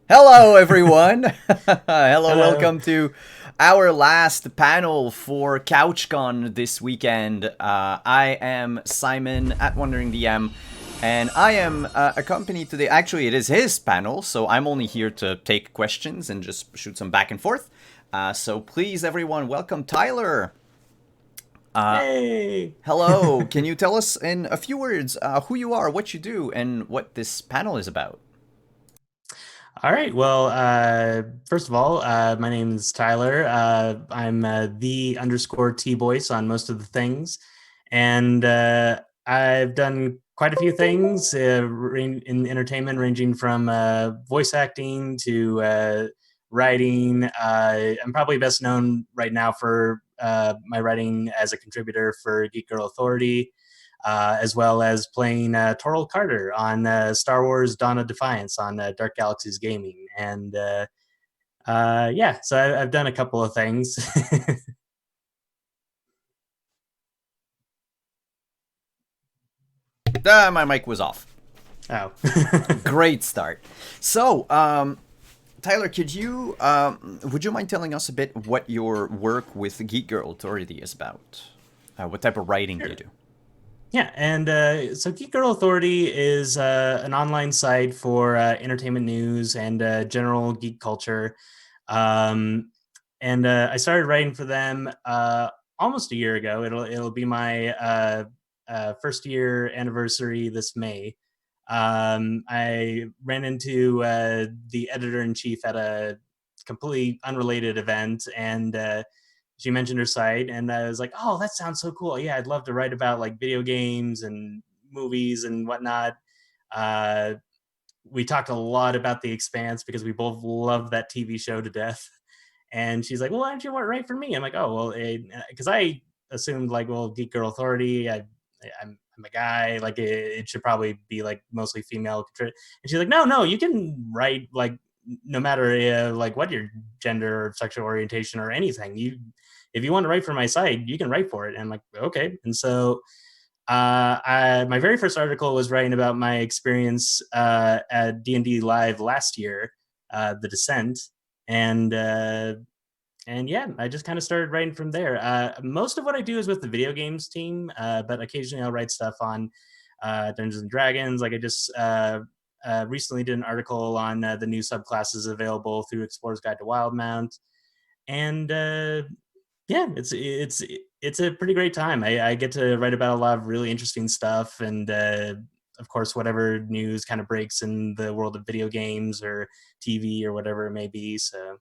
Hello, everyone. Hello, Hello. welcome to our last panel for CouchCon this weekend. I am Simon at Wandering DM, and I am accompanied today. Actually, it is his panel, so I'm only here to take questions and just shoot some back and forth. So please, everyone, welcome Tyler. Hey. Hello. Can you tell us in a few words who you are, what you do, and what this panel is about? All right. Well, first of all, my name is Tyler. I'm the underscore T Boyce on most of the things. And I've done quite a few things in entertainment, ranging from voice acting to writing. I'm probably best known right now for my writing as a contributor for Geek Girl Authority. As well as playing Toril Carter on Star Wars Dawn of Defiance on Dark Galaxies Gaming. And yeah, so I've done a couple of things. My mic was off. Oh. Great start. So, Tyler, would you mind telling us a bit what your work with Geek Girl Authority is about? What type of writing do you Sure. do? Yeah, and so Geek Girl Authority is an online site for entertainment news and general geek culture. Um, and I started writing for them almost a year ago. It'll be my first year anniversary this May. I ran into the editor in chief at a completely unrelated event, and she mentioned her site, and I was like, "Oh, that sounds so cool! Yeah, I'd love to write about like video games and movies and whatnot." Uh, we talked a lot about The Expanse because we both love that TV show to death. And she's like, "Well, why don't you write for me?" I'm like, "Oh, well," because I assumed like, well, Geek Girl Authority. I'm a guy. Like, it should probably be like mostly female. And she's like, "No, you can write like no matter like what your gender or sexual orientation or anything. If you want to write for my site, you can write for it." And I'm like, "Okay." And so my very first article was writing about my experience at D&D Live last year, The Descent, and and yeah, I just kind of started writing from there. Most of what I do is with the video games team, but occasionally I'll write stuff on Dungeons and Dragons. Like I just recently did an article on the new subclasses available through Explorer's Guide to Wildmount, and yeah, it's a pretty great time. I get to write about a lot of really interesting stuff, and of course, whatever news kind of breaks in the world of video games or TV or whatever it may be. So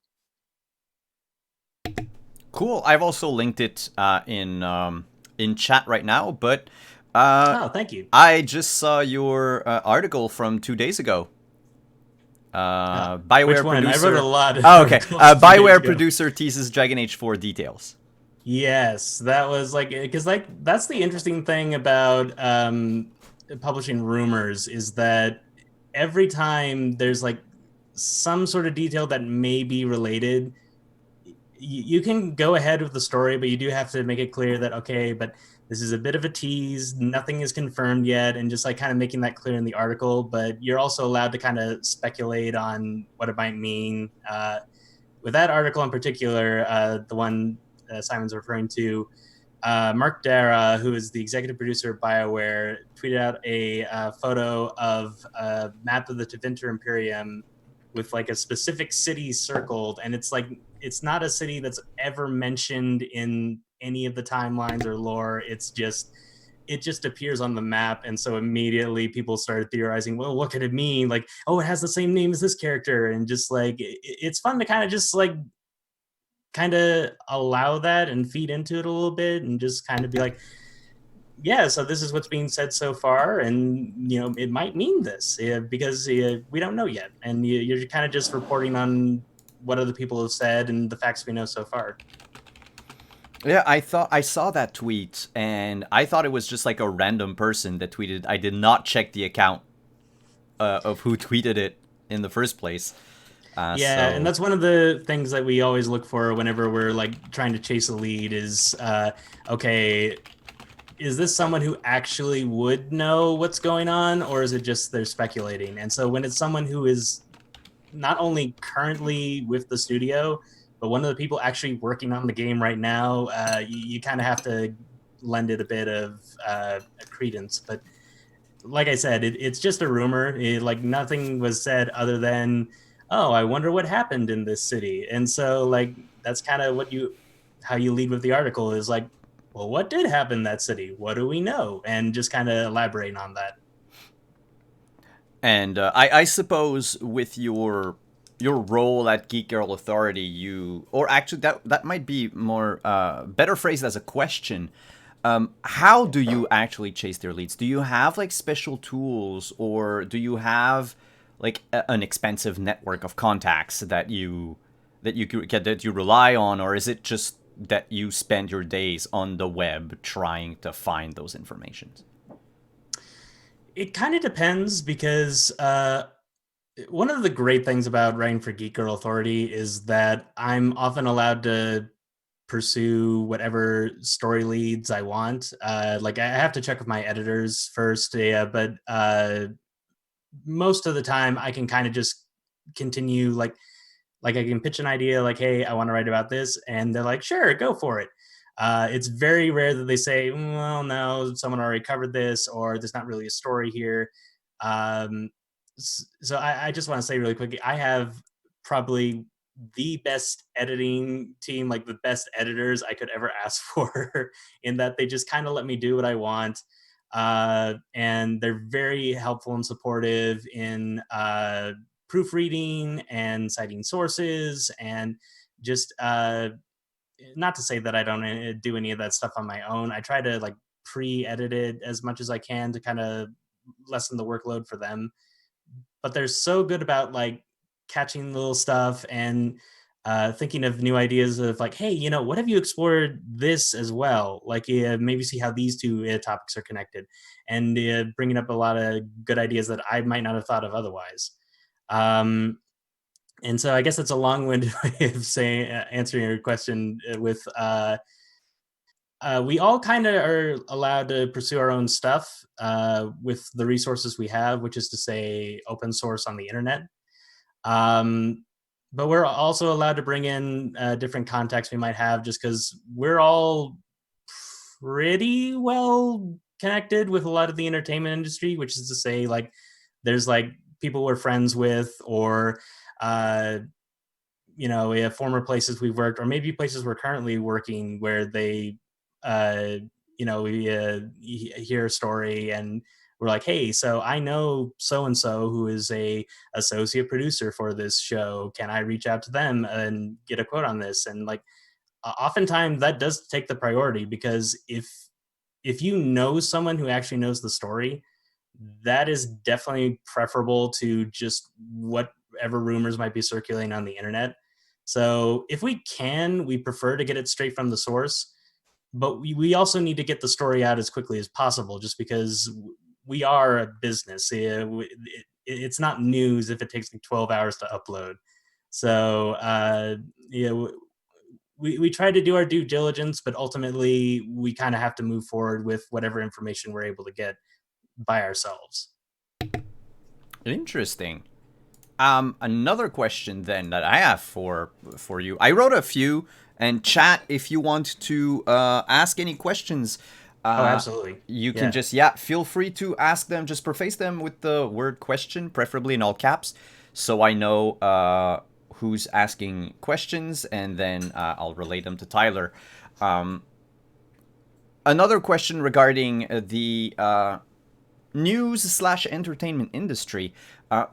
Cool. I've also linked it in chat right now, but uh, oh, thank you. I just saw your article from 2 days ago. Which Bioware one? I wrote a producer. lot of Oh, okay. articles 2 days Bioware ago. producer teases Dragon Age 4 details. Yes, that was like because like that's the interesting thing about publishing rumors is that every time there's like some sort of detail that may be related, you can go ahead with the story, but you do have to make it clear that okay, but this is a bit of a tease. Nothing is confirmed yet, and just like kind of making that clear in the article. But you're also allowed to kind of speculate on what it might mean. With that article in particular, the one Simon's referring to, Mark Dara, who is the executive producer of BioWare, tweeted out a photo of a map of the Tevinter Imperium with like a specific city circled, and it's like it's not a city that's ever mentioned in any of the timelines or lore. It just appears on the map, and so immediately people started theorizing, well, what could it mean? Like, oh, it has the same name as this character, and just like it's fun to kind of just like kind of allow that and feed into it a little bit and just kind of be like, yeah, so this is what's being said so far, and it might mean this because we don't know yet, and you're kind of just reporting on what other people have said and the facts we know so far. Yeah, I thought I saw that tweet and I thought it was just like a random person that tweeted. I did not check the account of who tweeted it in the first place. Yeah, and So that's one of the things that we always look for whenever we're like trying to chase a lead is okay, is this someone who actually would know what's going on, or is it just they're speculating? And so when it's someone who is not only currently with the studio, but one of the people actually working on the game right now. You kind of have to lend it a bit of credence. But like I said, it's just a rumor. Like nothing was said other than, oh, I wonder what happened in this city. And so like that's kind of how you lead with the article is like, well, what did happen in that city? What do we know? And just kind of elaborate on that. And I suppose with your role at Geek Girl Authority, you, or actually that might be more better phrased as a question. How do you actually chase their leads? Do you have like special tools, or do you have like an expensive network of contacts that you rely on, or is it just that you spend your days on the web trying to find those informations? It kind of depends because one of the great things about writing for Geek Girl Authority is that I'm often allowed to pursue whatever story leads I want. Like I have to check with my editors first, yeah, but most of the time I can kind of just continue like I can pitch an idea like, hey, I want to write about this, and they're like, sure, go for it. It's very rare that they say, well, no, someone already covered this, or there's not really a story here. Um, so I just want to say really quickly, I have probably the best editing team, like the best editors I could ever ask for, in that they just kind of let me do what I want. And they're very helpful and supportive in proofreading and citing sources and just not to say that I don't do any of that stuff on my own. I try to like pre-edit it as much as I can to kind of lessen the workload for them. But they're so good about like catching little stuff and thinking of new ideas of like, hey, what have you explored this as well? Like, maybe see how these two topics are connected, and bringing up a lot of good ideas that I might not have thought of otherwise. Um, and so I guess it's a long-winded way of saying answering your question with we all kind of are allowed to pursue our own stuff with the resources we have, which is to say open source on the internet. Um, but we're also allowed to bring in different contacts we might have just because we're all pretty well connected with a lot of the entertainment industry, which is to say like there's like people we're friends with or uh, we have former places we've worked, or maybe places we're currently working where they, uh, we hear a story and we're like, hey, so I know so and so who is a associate producer for this show. Can I reach out to them and get a quote on this? And like, oftentimes that does take the priority because if you know someone who actually knows the story, that is definitely preferable to just whatever rumors might be circulating on the internet. So if we can, we prefer to get it straight from the source, but we also need to get the story out as quickly as possible just because we are a business. It's not news if it takes like 12 hours to upload. So yeah, we try to do our due diligence, but ultimately we kind of have to move forward with whatever information we're able to get by ourselves. Interesting. Another question then that I have for you. I wrote a few, and chat if you want to ask any questions. Oh, Uh, absolutely. you can Yeah. just feel free to ask them. Just preface them with the word question, preferably in all caps, so I know who's asking questions, and then I'll relate them to Tyler. Um, Another question regarding the news slash entertainment industry.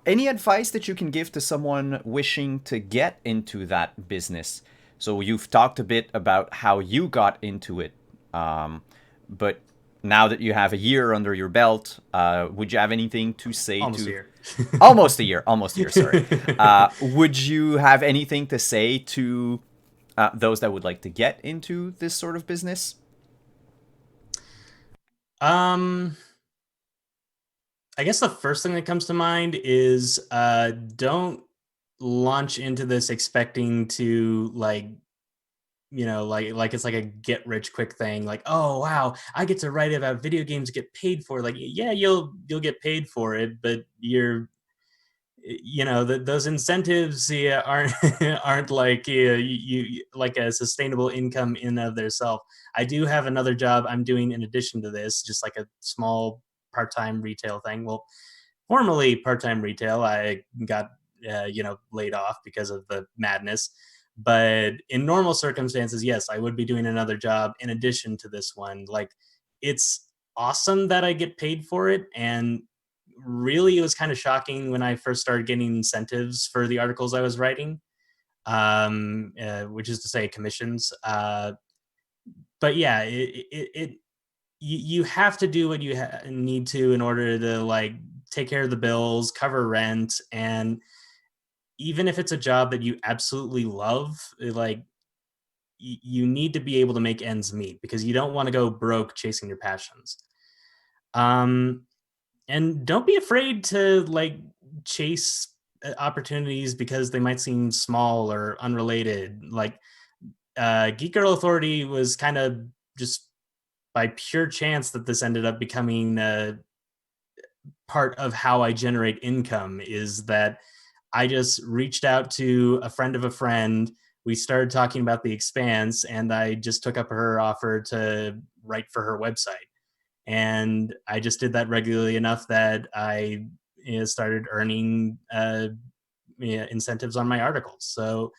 Any advice that you can give to someone wishing to get into that business? So you've talked a bit about how you got into it, but now that you have a year under your belt, would you have anything to say Almost to here. almost a year? Sorry. Would you have anything to say to those that would like to get into this sort of business? um, I guess the first thing that comes to mind is don't launch into this expecting to like it's like a get rich quick thing. Like, oh wow, I get to write about video games, get paid for it. Like, yeah, you'll get paid for it, but those incentives, yeah, aren't aren't like, like a sustainable income in of themselves. I do have another job I'm doing in addition to this, just like a small part-time retail thing. Well, formerly part-time retail. I got laid off because of the madness. But in normal circumstances, yes, I would be doing another job in addition to this one. Like, it's awesome that I get paid for it, and really, it was kind of shocking when I first started getting incentives for the articles I was writing, which is to say commissions. But yeah, you have to do what you need to in order to like take care of the bills, cover rent, and even if it's a job that you absolutely love, like you need to be able to make ends meet because you don't want to go broke chasing your passions. Um, and don't be afraid to like chase opportunities because they might seem small or unrelated. Like Geek Girl Authority was kind of just by pure chance that this ended up becoming part of how I generate income. Is that I just reached out to a friend of a friend. We started talking about the Expanse, and I just took up her offer to write for her website. And I just did that regularly enough that I started earning incentives on my articles. So,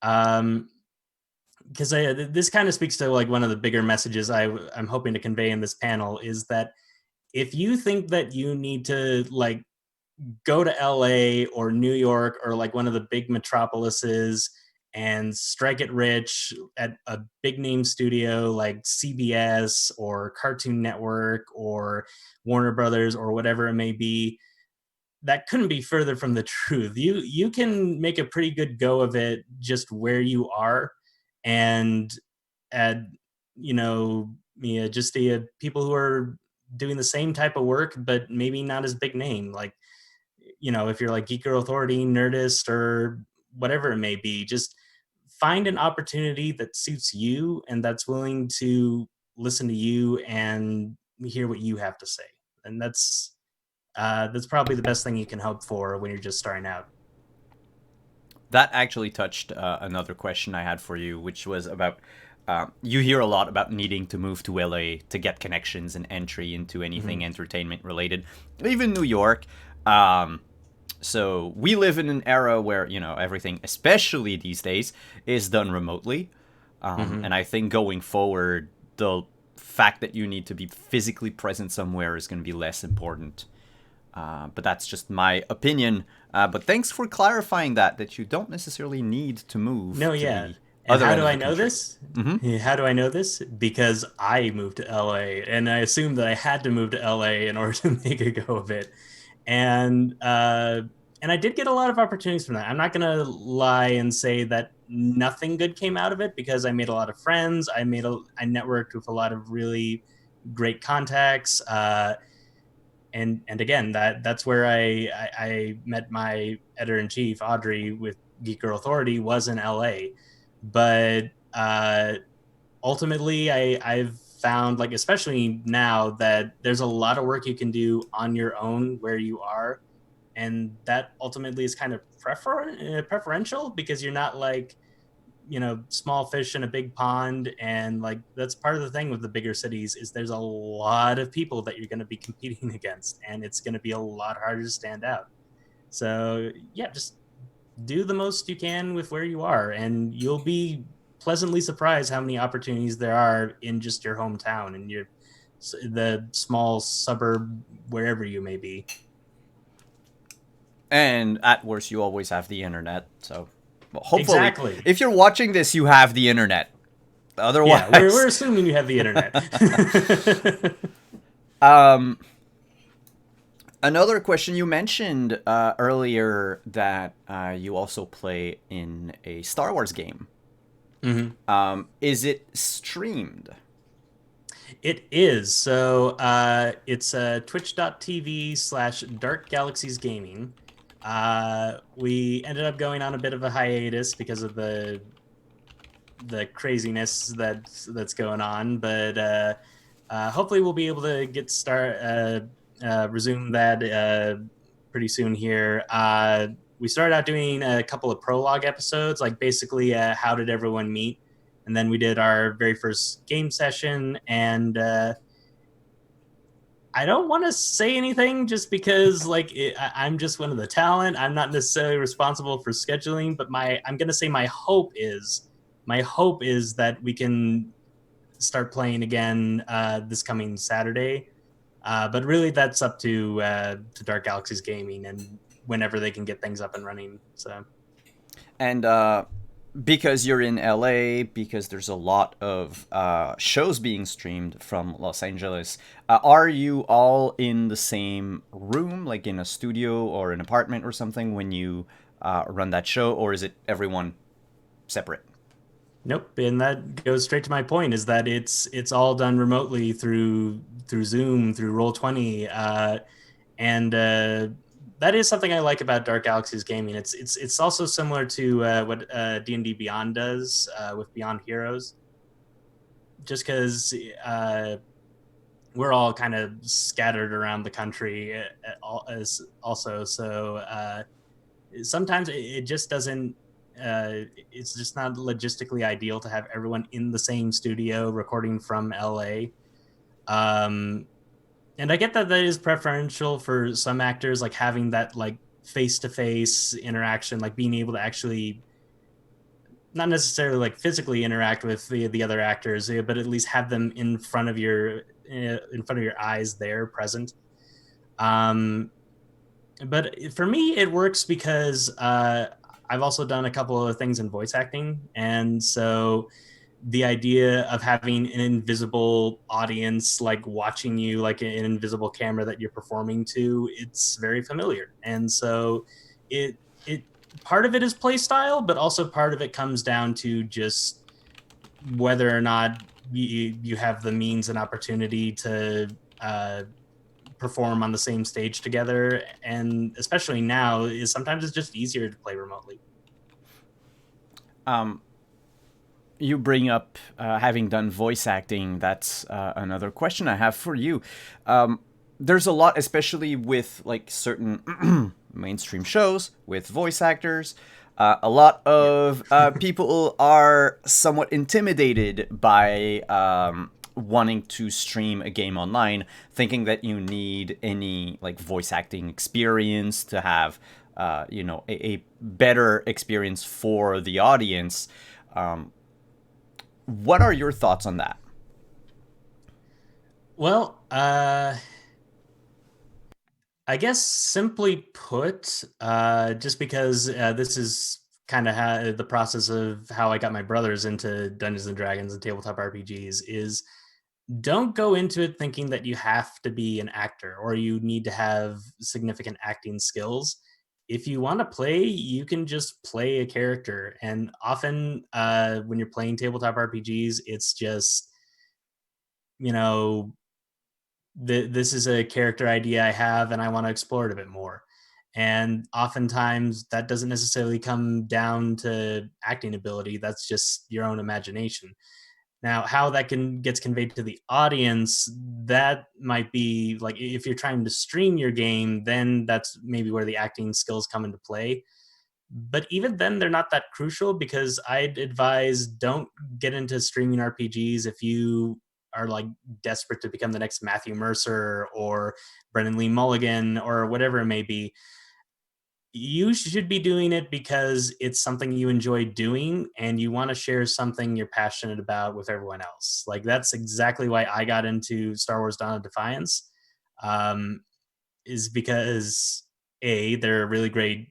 um, because this kind of speaks to like one of the bigger messages I'm hoping to convey in this panel is that if you think that you need to like go to LA or New York or like one of the big metropolises and strike it rich at a big name studio like CBS or Cartoon Network or Warner Brothers or whatever it may be, that couldn't be further from the truth. You can make a pretty good go of it just where you are, and at just the people who are doing the same type of work but maybe not as big name. Like, if you're like Geek Girl Authority, Nerdist, or whatever it may be, just find an opportunity that suits you and that's willing to listen to you and hear what you have to say. And that's probably the best thing you can hope for when you're just starting out. That actually touched another question I had for you, which was about you hear a lot about needing to move to LA to get connections and entry into anything Mm-hmm. entertainment related, even New York. Um, so we live in an era where everything, especially these days, is done remotely, Mm-hmm. and I think going forward, the fact that you need to be physically present somewhere is going to be less important. But that's just my opinion. But thanks for clarifying that you don't necessarily need to move No, to yeah. the And other how end do of I the know country. this? Mm-hmm. How do I know this? Because I moved to LA and I assumed that I had to move to LA in order to make a go of it. And and I did get a lot of opportunities from that. I'm not gonna lie and say that nothing good came out of it because I made a lot of friends. I networked with a lot of really great contacts. And again, that's where I met my editor in chief, Audrey, with Geek Girl Authority, was in LA. But ultimately, I've found, like, especially now, that there's a lot of work you can do on your own where you are, and that ultimately is kind of preferential because you're not like, small fish in a big pond. And like, that's part of the thing with the bigger cities is there's a lot of people that you're going to be competing against, and it's going to be a lot harder to stand out. So yeah, just do the most you can with where you are, and you'll be pleasantly surprised how many opportunities there are in just your hometown and the small suburb, wherever you may be. And at worst, you always have the internet. So, well, hopefully, Exactly. if you're watching this, you have the internet. Yeah, we're Otherwise, assuming you have the internet. um, another question you mentioned earlier that you also play in a Star Wars game. Mhm. Is it streamed? It is. So it's twitch.tv/Dark Galaxies Gaming. We ended up going on a bit of a hiatus because of the craziness that's going on, but hopefully we'll be able to resume that pretty soon here. We started out doing a couple of prologue episodes, like basically how did everyone meet, and then we did our very first game session. And I don't want to say anything just because I'm just one of the talent. I'm not necessarily responsible for scheduling, but my I'm gonna say my hope is that we can start playing again this coming Saturday. But really, that's up to Dark Galaxies Gaming and whenever they can get things up and running. So And because you're in LA, because there's a lot of shows being streamed from Los Angeles, are you all in the same room, like in a studio or an apartment or something, when you run that show, or is it everyone separate? nope, and that goes straight to my point: is that it's all done remotely through Zoom, through Roll20, and that is something I like about Dark Galaxies Gaming. It's also similar to what D&D Beyond does with Beyond Heroes, just because we're all kind of scattered around the country as also. So sometimes it just doesn't. It's just not logistically ideal to have everyone in the same studio recording from LA. Um, and I get that that is preferential for some actors, like having that like face to face interaction, like being able to actually not necessarily like physically interact with the other actors, but at least have them in front of your eyes there present. Um, but for me, it works because I've also done a couple of things in voice acting, and so the idea of having an invisible audience like watching you, like an invisible camera that you're performing to, it's very familiar. And so it part of it is play style, but also part of it comes down to just whether or not you have the means and opportunity to perform on the same stage together. And especially now, is sometimes it's just easier to play remotely. Um, you bring up having done voice acting. That's another question I have for you. There's a lot, especially with like certain mainstream shows with voice actors. A lot Yeah. of people are somewhat intimidated by wanting to stream a game online, thinking that you need any like voice acting experience to have, a better experience for the audience. Um, what are your thoughts on that? Well, I guess simply put, just because this is kind of the process of how I got my brothers into Dungeons and Dragons and tabletop RPGs, is don't go into it thinking that you have to be an actor or you need to have significant acting skills. If you want to play, you can just play a character. And often, when you're playing tabletop RPGs, it's just, you know, this is a character idea I have and I want to explore it a bit more. And oftentimes that doesn't necessarily come down to acting ability. That's just your own imagination. Now, how that gets conveyed to the audience, that might be like if you're trying to stream your game, then that's maybe where the acting skills come into play. But even then, they're not that crucial, because I'd advise don't get into streaming RPGs if you are like desperate to become the next Matthew Mercer or Brennan Lee Mulligan or whatever it may be. You should be doing it because it's something you enjoy doing and you want to share something you're passionate about with everyone else. Like that's exactly why I got into Star Wars Dawn of Defiance, um, is because they're a really great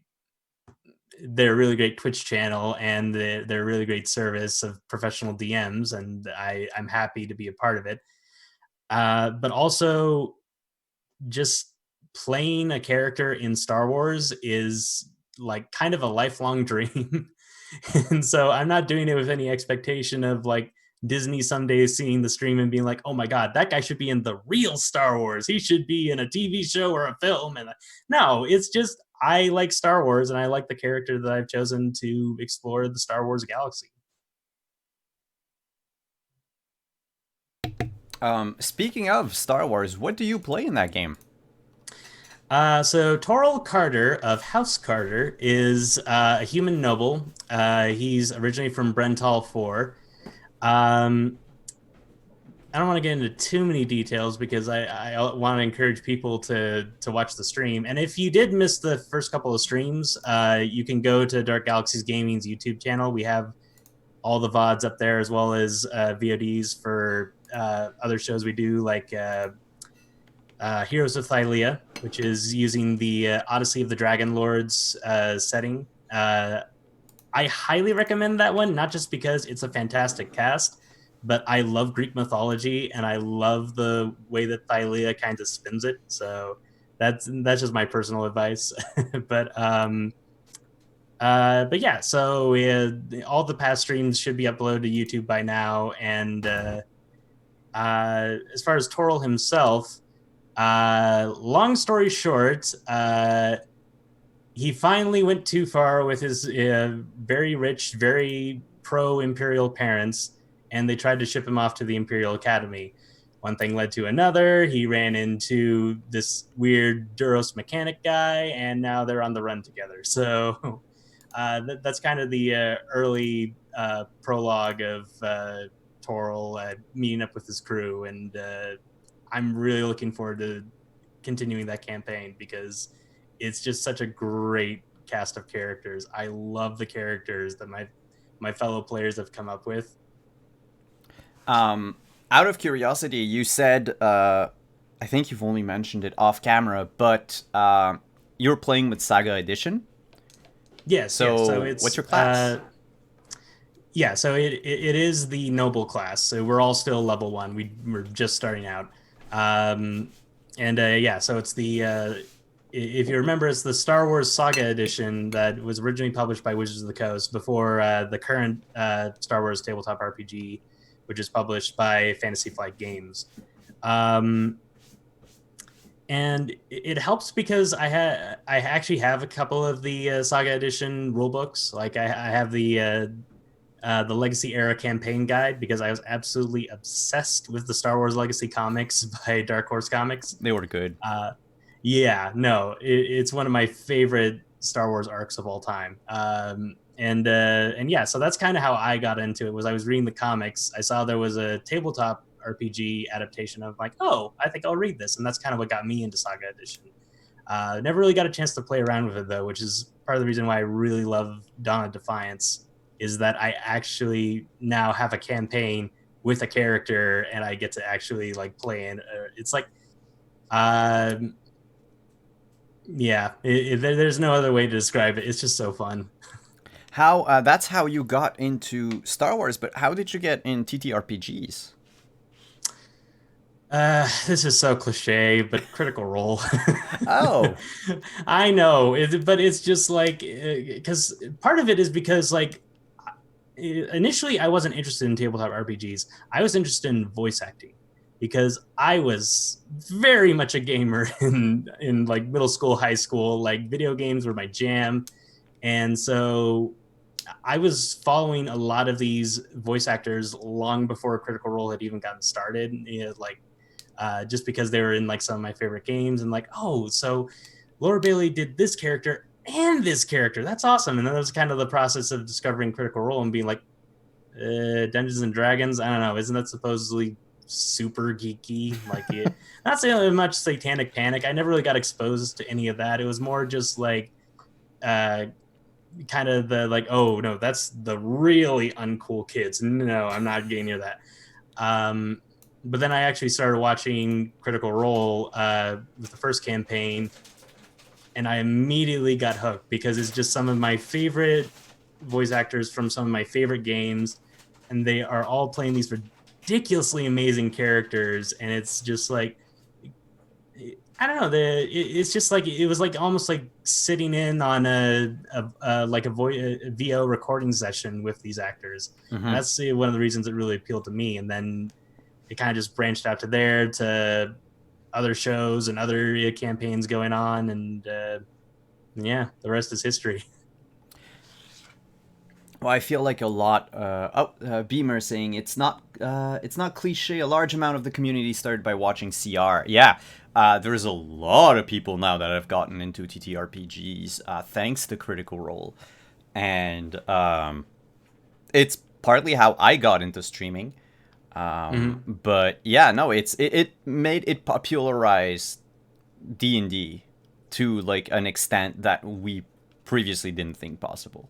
Twitch channel, and they're a really great service of professional DMs, and I'm happy to be a part of it. But also, just playing a character in Star Wars is like kind of a lifelong dream. And so I'm not doing it with any expectation of like Disney someday seeing the stream and being like, oh my God, that guy should be in the real Star Wars. He should be in a TV show or a film. And no, it's just, I like Star Wars and I like the character that I've chosen to explore the Star Wars galaxy. Speaking of Star Wars, what do you play in that game? So Toril Carter of House Carter is a human noble. He's originally from Brental 4. Um, I don't want to get into too many details because I want to encourage people to watch the stream. And if you did miss the first couple of streams, you can go to Dark Galaxies Gaming's YouTube channel. We have all the VODs up there as well as VODs for other shows we do, like Heroes of Thylea, which is using the Odyssey of the Dragon Lords setting. I highly recommend that one, not just because it's a fantastic cast, but I love Greek mythology and I love the way that Thylea kind of spins it. So that's just my personal advice. But yeah, so all the past streams should be uploaded to YouTube by now. And as far as Toril himself, long story short, he finally went too far with his very rich, very pro Imperial parents, and they tried to ship him off to the Imperial Academy. One thing led to another. He ran into this weird Duros mechanic guy, and now they're on the run together. So that's kind of the early prologue of Toril meeting up with his crew, and I'm really looking forward to continuing that campaign because it's just such a great cast of characters. I love the characters that my fellow players have come up with. Um, Out of curiosity, you said, I think you've only mentioned it off camera, but you're playing with Saga Edition. Yes, yes. So So, what's it's your class? yeah. So it is the noble class. So we're all still level 1. We're just starting out. Um, and yeah, so it's the if you remember, it's the Star Wars Saga edition that was originally published by Wizards of the Coast before the current Star Wars tabletop RPG, which is published by Fantasy Flight Games. Um, and it helps because I actually have a couple of the Saga Edition rulebooks. Like I have the Legacy Era campaign guide because I was absolutely obsessed with the Star Wars Legacy comics by Dark Horse Comics. They were good. Uh, yeah, no, it's one of my favorite Star Wars arcs of all time. And yeah, so that's kind of how I got into it. Was I was reading the comics, I saw there was a tabletop RPG adaptation of like, oh, I think I'll read this, and that's kind of what got me into Saga Edition. Never really got a chance to play around with it though, which is part of the reason why I really love Dawn of Defiance. Is that I actually now have a campaign with a character, and I get to actually like play in. It's like, um, yeah, there's no other way to describe it. It's just so fun. How That's how you got into Star Wars, but how did you get in TTRPGs? This is so cliche, but Critical Role. Oh, I know, but it's just like because part of it is because like initially I wasn't interested in tabletop RPGs. I was interested in voice acting because I was very much a gamer in like middle school, high school. Like video games were my jam, and so I was following a lot of these voice actors long before Critical Role had even gotten started. You know, like just because they were in like some of my favorite games, and like, oh, so Laura Bailey did this character and this character. That's awesome. And then there was kind of the process of discovering Critical Role and being like, Dungeons and Dragons. I don't know. Isn't that supposedly super geeky? Like, not saying much Satanic Panic. I never really got exposed to any of that. It was more just like, uh, kind of the like, oh no, that's the really uncool kids. No, I'm not getting near that. Um, but then I actually started watching Critical Role with the first campaign, and I immediately got hooked because it's just some of my favorite voice actors from some of my favorite games, and they are all playing these ridiculously amazing characters, and it's just like I don't know. It's just like it was like almost like sitting in on a like a VO recording session with these actors, and mm-hmm. that's one of the reasons it really appealed to me. And then it kind of just branched out to there to other shows and other campaigns going on, and yeah, the rest is history. Well, I feel like a lot. Beamer saying it's not cliche. A large amount of the community started by watching CR. Yeah, there's a lot of people now that have gotten into TTRPGs thanks to Critical Role, and it's partly how I got into streaming. Hmm. But yeah, no, it made it popularized D&D to like an extent that we previously didn't think possible.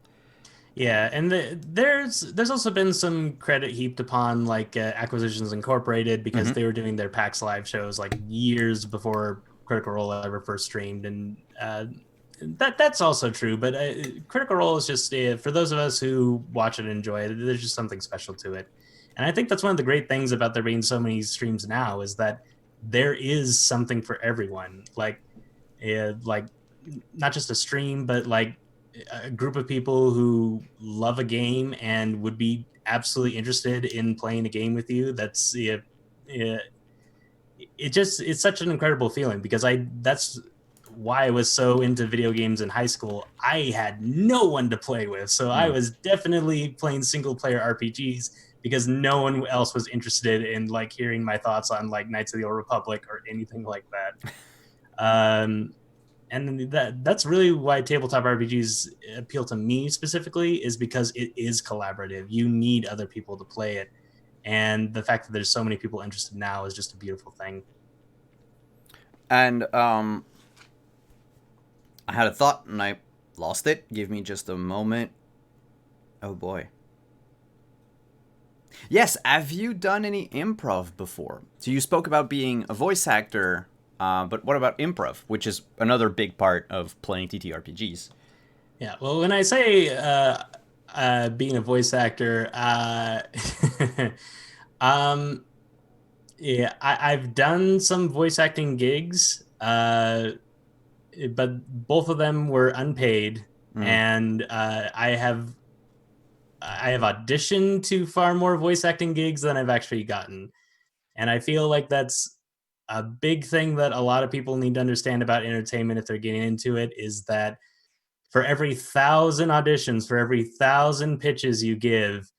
Yeah, and there's also been some credit heaped upon like Acquisitions Incorporated because Hmm. they were doing their PAX Live shows like years before Critical Role ever first streamed, and that's also true. But Critical Role is just for those of us who watch it and enjoy it. There's just something special to it, and I think that's one of the great things about there being so many streams now is that there is something for everyone. Like not just a stream, but like a group of people who love a game and would be absolutely interested in playing a game with you. That's yeah, it's such an incredible feeling because I that's why I was so into video games in high school. I had no one to play with, so I Mm. was definitely playing single player RPGs because no one else was interested in like hearing my thoughts on like Knights of the Old Republic or anything like that. And that's really why tabletop RPGs appeal to me specifically is because it is collaborative. You need other people to play it, and the fact that there's so many people interested now is just a beautiful thing. And I had a thought and I lost it. Give me just a moment. Oh boy. Yes, have you done any improv before? So you spoke about being a voice actor, but what about improv, which is another big part of playing TTRPGs? Yeah. Well, when I say being a voice actor, um, yeah, I've done some voice acting gigs, but both of them were unpaid, Mm. and I have auditioned to far more voice acting gigs than I've actually gotten. And I feel like that's a big thing that a lot of people need to understand about entertainment if they're getting into it is that for every 1,000 auditions, for every 1,000 pitches you give,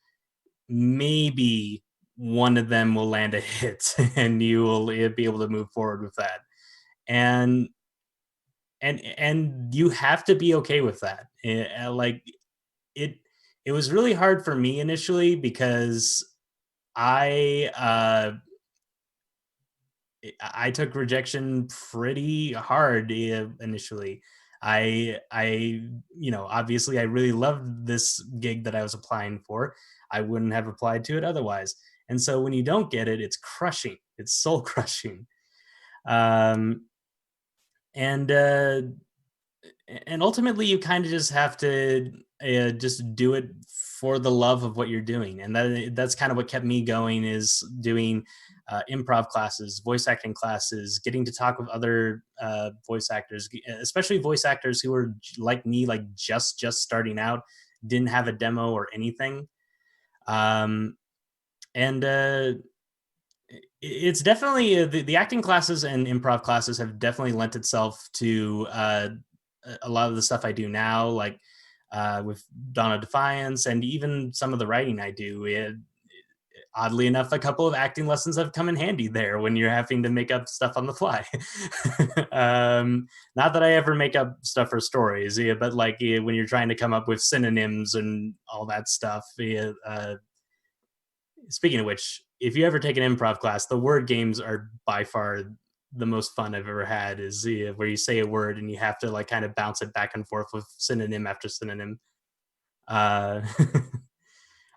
maybe one of them will land a hit and you will be able to move forward with that. And and you have to be okay with that. Like it it was really hard for me initially because I I took rejection pretty hard initially. Obviously I really loved this gig that I was applying for. I wouldn't have applied to it otherwise. And so when you don't get it, it's crushing. It's soul crushing. Um, and and ultimately you kind of just have to just do it for the love of what you're doing, and that's kind of what kept me going is doing improv classes, voice acting classes, getting to talk with other voice actors, especially voice actors who were like me, like just starting out, didn't have a demo or anything. Um, and it's definitely the acting classes and improv classes have definitely lent itself to a lot of the stuff I do now, like with Dawn of Defiance, and even some of the writing I do. Oddly enough, a couple of acting lessons have come in handy there when you're having to make up stuff on the fly. Not that I ever make up stuff for stories, yeah, but like when you're trying to come up with synonyms and all that stuff. Yeah, speaking of which, if you ever take an improv class, the word games are by far the most fun I've ever had. Is where you say a word and you have to like kind of bounce it back and forth with synonym after synonym. Uh,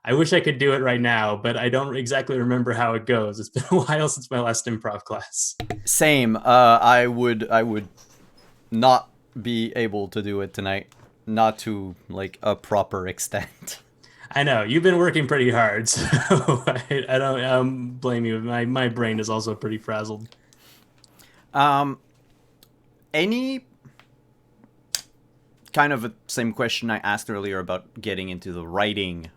I wish I could do it right now, but I don't exactly remember how it goes. It's been a while since my last improv class. Same. I would not be able to do it tonight, not to like a proper extent. I know you've been working pretty hard, so I don't blame you. My brain is also pretty frazzled. Um, any kind of a same question I asked earlier about getting into the writing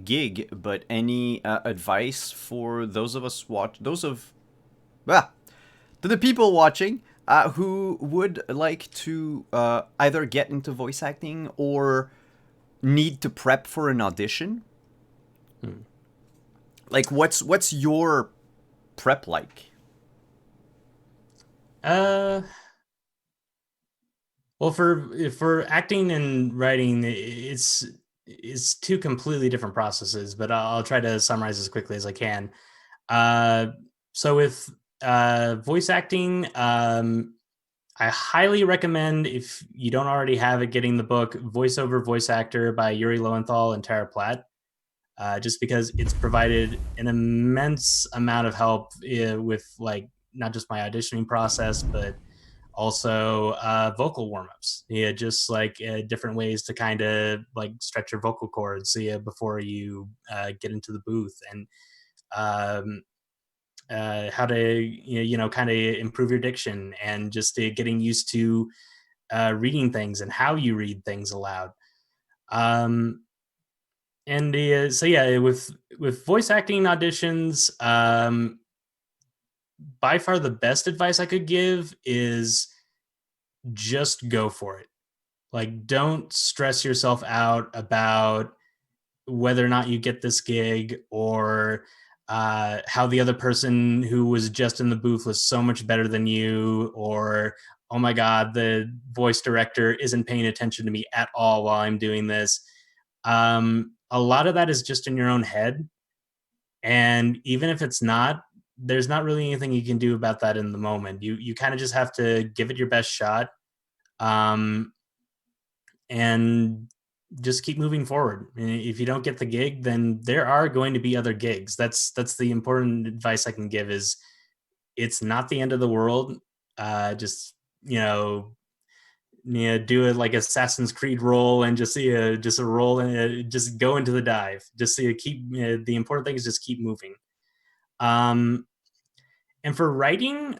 gig, but any advice for those of us watch those of ah, to the people watching who would like to either get into voice acting or need to prep for an audition? Hmm. Like, what's your prep like? Uh, well, for acting and writing, it's two completely different processes. But I'll try to summarize as quickly as I can. Uh, so with voice acting, I highly recommend, if you don't already have it, getting the book Voiceover Voice Actor by Yuri Lowenthal and Tara Platt. Just because it's provided an immense amount of help with like not just my auditioning process, but also vocal warm-ups. Yeah, just like different ways to kind of like stretch your vocal cords, yeah, before you get into the booth, and um, how to kind of improve your diction, and just getting used to reading things and how you read things aloud. Um, and so yeah, with voice acting auditions, by far the best advice I could give is just go for it. Like, don't stress yourself out about whether or not you get this gig, or how the other person who was just in the booth was so much better than you, or oh my god, the voice director isn't paying attention to me at all while I'm doing this. A lot of that is just in your own head, and even if it's not, there's not really anything you can do about that in the moment. You kind of just have to give it your best shot, um, and just keep moving forward. If you don't get the gig, then there are going to be other gigs. That's the important advice I can give. Is it's not the end of the world. Just do it like Assassin's Creed roll, and just a roll, and just go into the dive. Just keep the important thing is just keep moving. Um, and for writing,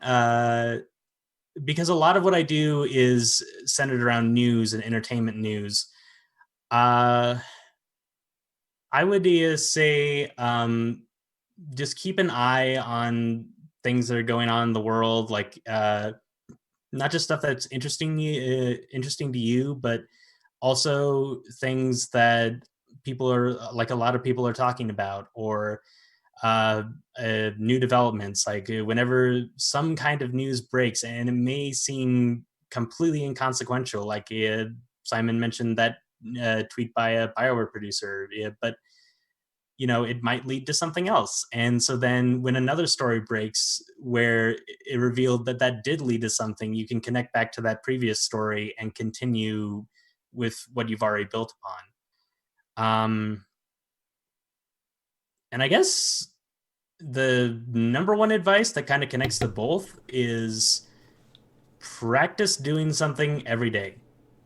because a lot of what I do is centered around news and entertainment news. Uh, I would say just keep an eye on things that are going on in the world, like not just stuff that's interesting to you, but also things that people are like a lot of people are talking about, or uh, new developments. Like whenever some kind of news breaks, and it may seem completely inconsequential, like Simon mentioned that tweet by a Bioware producer, but it might lead to something else. And so then when another story breaks where it revealed that that did lead to something, you can connect back to that previous story and continue with what you've already built upon. And I guess the number one advice that kind of connects to both is practice doing something every day.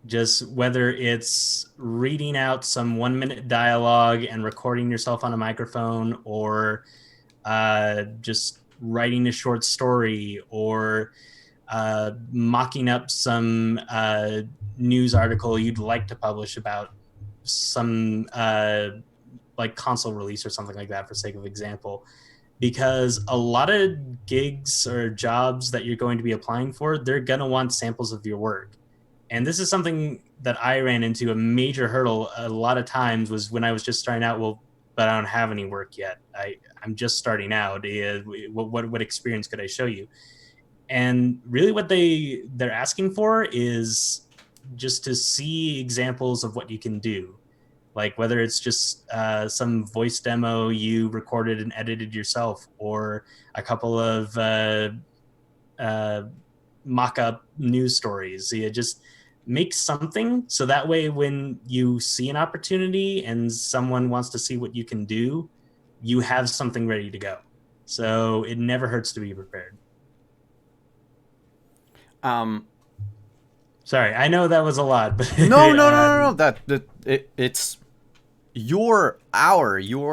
Just whether it's reading out some 1 minute dialogue and recording yourself on a microphone, or just writing a short story, or mocking up some news article you'd like to publish about some like console release or something like that, for sake of example. Because a lot of gigs or jobs that you're going to be applying for, they're going to want samples of your work. And this is something that I ran into a major hurdle a lot of times, was when I was just starting out. Well, but I don't have any work yet. I'm just starting out. What experience could I show you? And really, what they're asking for is just to see examples of what you can do, like whether it's just some voice demo you recorded and edited yourself, or a couple of uh, mock-up news stories. You just make something, so that way when you see an opportunity and someone wants to see what you can do, you have something ready to go. So it never hurts to be prepared. Um, Sorry, I know that was a lot, but no, no, no, no, no. It's your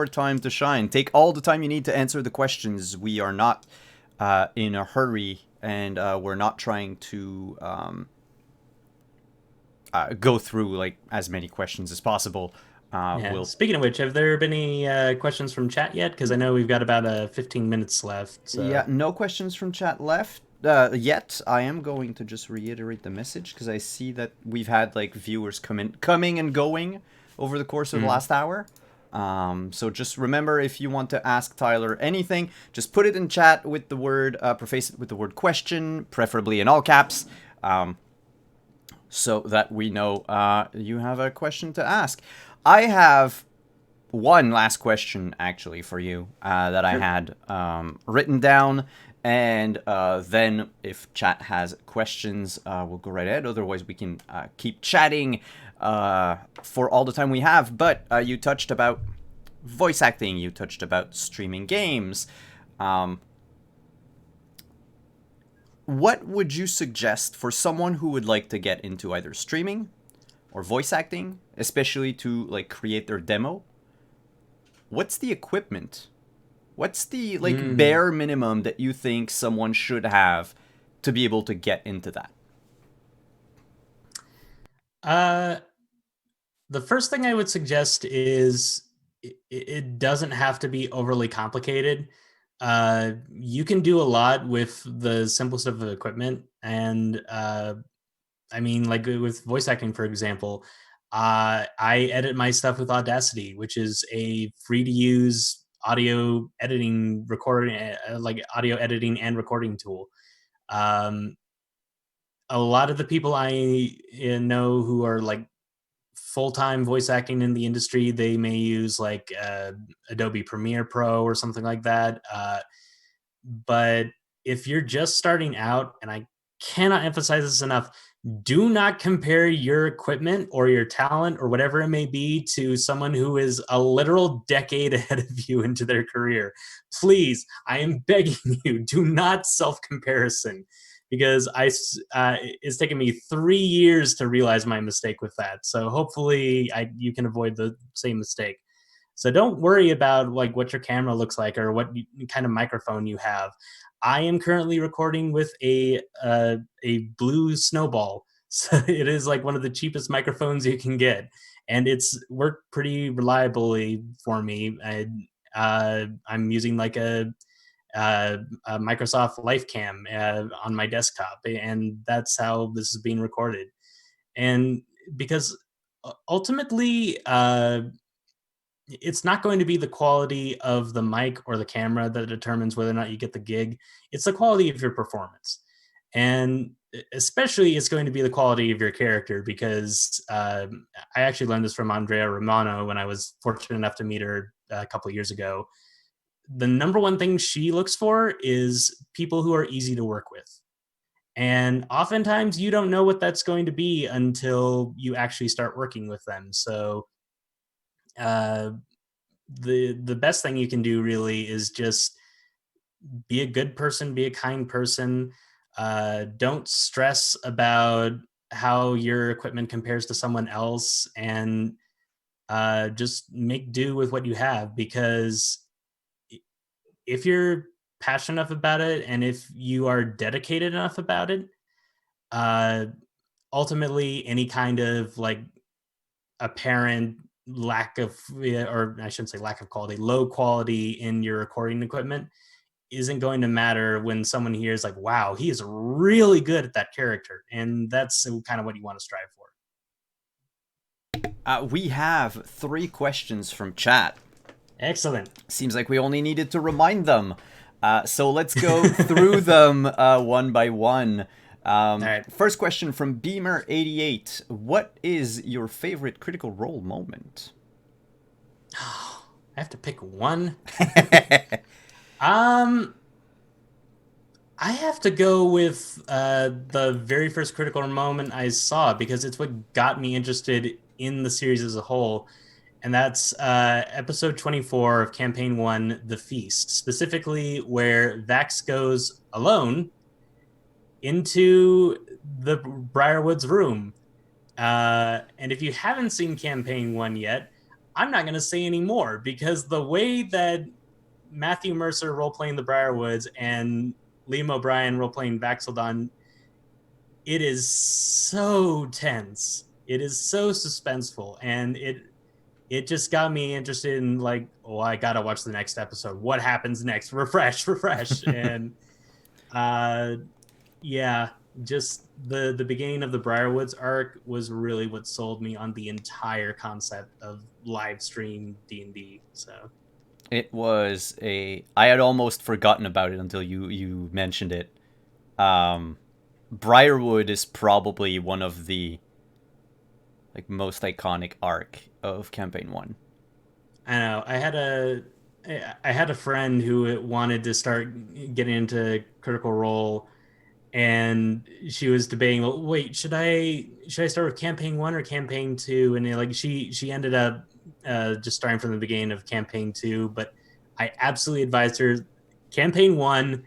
time to shine. Take all the time you need to answer the questions. We are not in a hurry, and we're not trying to go through like as many questions as possible. yeah. We'll Speaking of which, have there been any questions from chat yet? Because I know we've got about 15 minutes left. Yeah, So no questions from chat left yet. I am going to just reiterate the message because I see that we've had like viewers coming and going over the course of the Mm. last hour. So just remember, if you want to ask Tyler anything, just put it in chat with the word, preface it with the word question, preferably in all caps, so that we know you have a question to ask. I have one last question actually for you that I Sure. had written down, and then if chat has questions, we'll go right ahead. Otherwise, we can keep chatting for all the time we have. But you touched about voice acting. You touched about streaming games. Um, what would you suggest for someone who would like to get into either streaming or voice acting, especially to like create their demo? What's the equipment? What's the like Mm. bare minimum that you think someone should have to be able to get into that? Uh, the first thing I would suggest is it doesn't have to be overly complicated. You can do a lot with the simplest of equipment, and I mean, like with voice acting, for example, I edit my stuff with Audacity, which is a free to use audio editing, recording, like audio editing and recording tool. Um, a lot of the people I know who are like full-time voice acting in the industry, they may use like Adobe Premiere Pro or something like that. But if you're just starting out, and I cannot emphasize this enough, do not compare your equipment or your talent or whatever it may be to someone who is a literal decade ahead of you into their career. Please, I am begging you, do not self comparison, because it's taken me 3 years to realize my mistake with that. So hopefully, you can avoid the same mistake. So don't worry about like what your camera looks like or what kind of microphone you have. I am currently recording with a blue snowball. So it is like one of the cheapest microphones you can get, and it's worked pretty reliably for me. I'm using like a Microsoft LifeCam on my desktop, and that's how this is being recorded. And because ultimately, it's not going to be the quality of the mic or the camera that determines whether or not you get the gig. It's the quality of your performance. And especially, it's going to be the quality of your character, because I actually learned this from Andrea Romano when I was fortunate enough to meet her a couple of years ago. The number one thing she looks for is people who are easy to work with. And oftentimes, you don't know what that's going to be until you actually start working with them. So, uh, the best thing you can do really is just be a good person, be a kind person. Don't stress about how your equipment compares to someone else, and just make do with what you have. Because if you're passionate enough about it, and if you are dedicated enough about it, uh, ultimately any kind of like apparent lack of, or I shouldn't say lack of quality, low quality in your recording equipment isn't going to matter when someone hears like, wow, he is really good at that character. And that's kind of what you want to strive for. We have 3 questions from chat. Excellent. Seems like we only needed to remind them. So let's go through them one by one. All right. First question from Beamer88. What is your favorite Critical Role moment? I have to pick one. um I have to go with the very first critical moment I saw, because it's what got me interested in the series as a whole. And that's episode 24 of campaign 1, The Feast, specifically where Vax goes alone into the Briarwoods room. And if you haven't seen campaign 1 yet, I'm not going to say any more, because the way that Matthew Mercer role playing the Briarwoods and Liam O'Brien role playing Vaxeldon, it is so tense. It is so suspenseful, and it just got me interested in like, oh, I gotta watch the next episode. What happens next? Refresh, refresh, and uh, yeah. just the beginning of the Briarwoods arc was really what sold me on the entire concept of live stream D&D. So It was a. I had almost forgotten about it until you mentioned it. Um, Briarwood is probably one of the like most iconic arc of campaign one. I know I had a friend who wanted to start getting into Critical Role, and she was debating, well, wait, should I start with campaign 1 or campaign 2? And like she ended up just starting from the beginning of campaign 2, but I absolutely advised her campaign 1,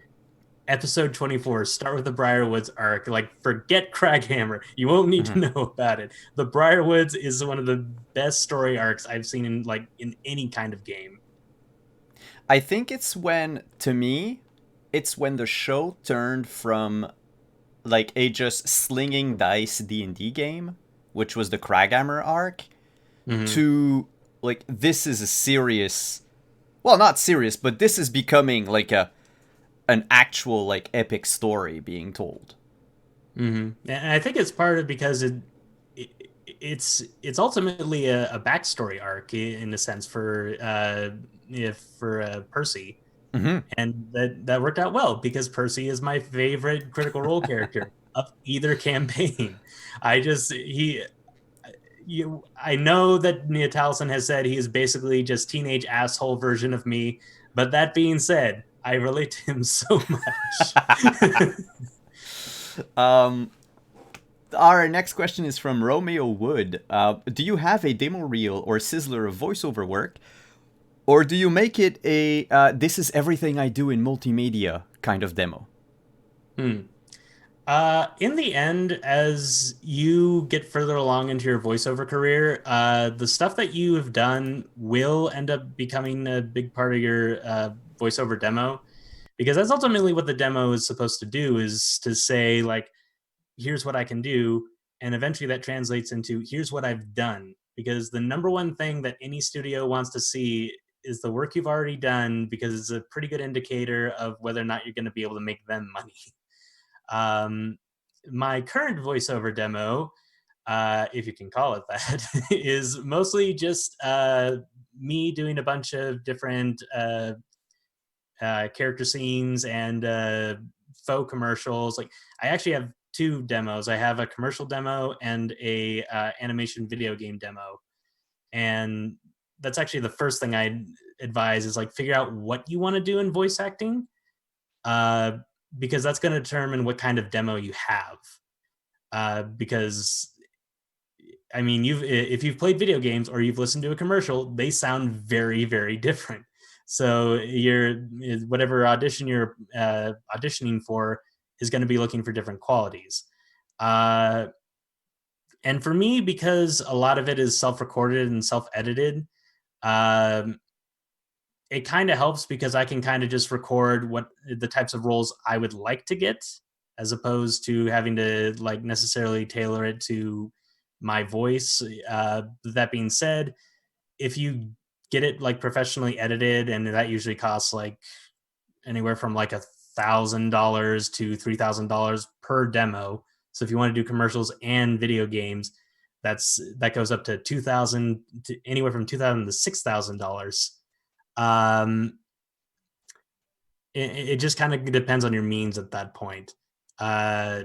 episode 24, start with the Briarwoods arc. Like, forget Craghammer, you won't need to Mhm. know about it. The Briarwoods is one of the best story arcs I've seen in any kind of game. I think it's when, to me, it's when the show turned from like a just slinging dice D&D game, which was the Craghammer arc, Mm-hmm. to like this is a serious, well, not serious, but this is becoming like a an actual like epic story being told. Mm-hmm. And I think it's part of because it it's ultimately a backstory arc in a sense for if for Percy, Mm-hmm. and that worked out well because Percy is my favorite Critical Role character of either campaign. I just he you I know that Nia Towson has said he is basically just teenage asshole version of me, but that being said, I relate to him so much. um, our next question is from Romeo Wood. Do you have a demo reel or sizzler of voiceover work, or do you make it a this is everything I do in multimedia kind of demo? Hmm. In the end, as you get further along into your voiceover career, the stuff that you have done will end up becoming a big part of your voiceover demo, because that's ultimately what the demo is supposed to do, is to say, like, here's what I can do. And eventually that translates into here's what I've done. Because the number one thing that any studio wants to see is the work you've already done, because it's a pretty good indicator of whether or not you're going to be able to make them money. Um, my current voiceover demo, if you can call it that, is mostly just me doing a bunch of different character scenes and faux commercials. Like, I actually have two demos. I have a commercial demo and a animation video game demo, and that's actually the first thing I advise is like figure out what you want to do in voice acting, uh, because that's going to determine what kind of demo you have. Because I mean, you've if you've played video games or you've listened to a commercial, they sound very, very different. So your whatever audition you're auditioning for is going to be looking for different qualities. Uh, and for me, because a lot of it is self-recorded and self-edited, um, it kind of helps because I can kind of just record what the types of roles I would like to get, as opposed to having to like necessarily tailor it to my voice. That being said, if you get it like professionally edited, and that usually costs like anywhere from like $1,000 to $3,000 per demo. So if you want to do commercials and video games, that goes up to 2,000 to anywhere from 2,000 to $6,000. Um, it just kind of depends on your means at that point. Uh,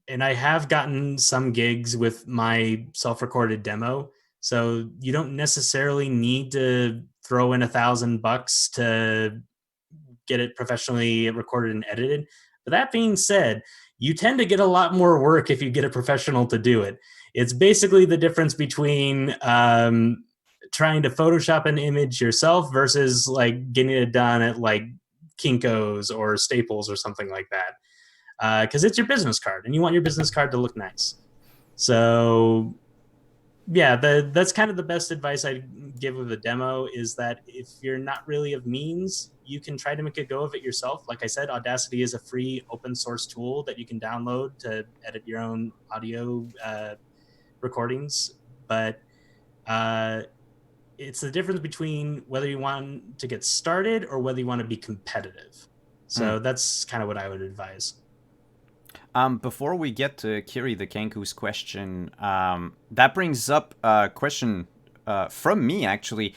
and I have gotten some gigs with my self-recorded demo, so you don't necessarily need to throw in $1,000 to get it professionally recorded and edited. But that being said, you tend to get a lot more work if you get a professional to do it. It's basically the difference between trying to Photoshop an image yourself versus like getting it done at like Kinko's or Staples or something like that. Because it's your business card, and you want your business card to look nice. So yeah, that's kind of the best advice I give with a demo, is that if you're not really of means, you can try to make a go of it yourself. Like I said, Audacity is a free open source tool that you can download to edit your own audio recordings. But uh, it's the difference between whether you want to get started or whether you want to be competitive. Mm. So that's kind of what I would advise. Before we get to Kiri the Kenku's question, that brings up a question from me actually.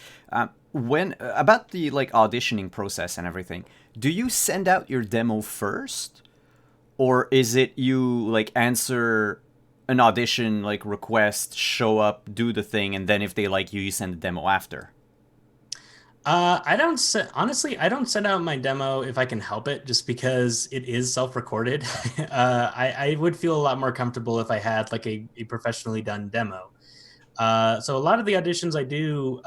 When about the like auditioning process and everything, do you send out your demo first, or is it you like answer an audition like request, show up, do the thing, and then if they like you, you send the demo after? I don't honestly, I don't send out my demo if I can help it, just because it is self-recorded. I would feel a lot more comfortable if I had like a professionally done demo. So a lot of the auditions I do,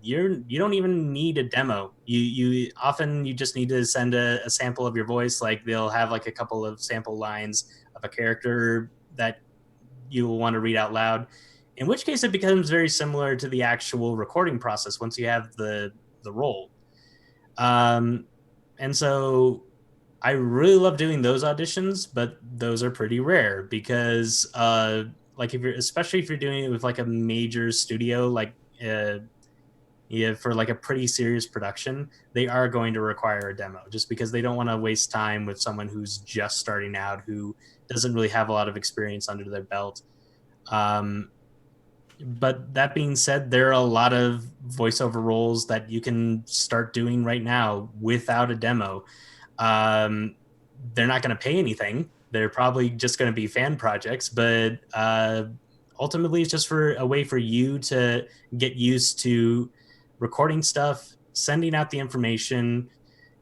you don't even need a demo. You often you just need to send a sample of your voice. Like they'll have like a couple of sample lines of a character that you will want to read out loud. In which case, it becomes very similar to the actual recording process once you have the role. Um, and so I really love doing those auditions, but those are pretty rare because like if you're especially if you're doing it with like a major studio like yeah, for like a pretty serious production, they are going to require a demo just because they don't want to waste time with someone who's just starting out who doesn't really have a lot of experience under their belt. Um, but that being said, there are a lot of voiceover roles that you can start doing right now without a demo. um, they're not going to pay anything. They're probably just going to be fan projects, but ultimately, it's just for a way for you to get used to recording stuff, sending out the information.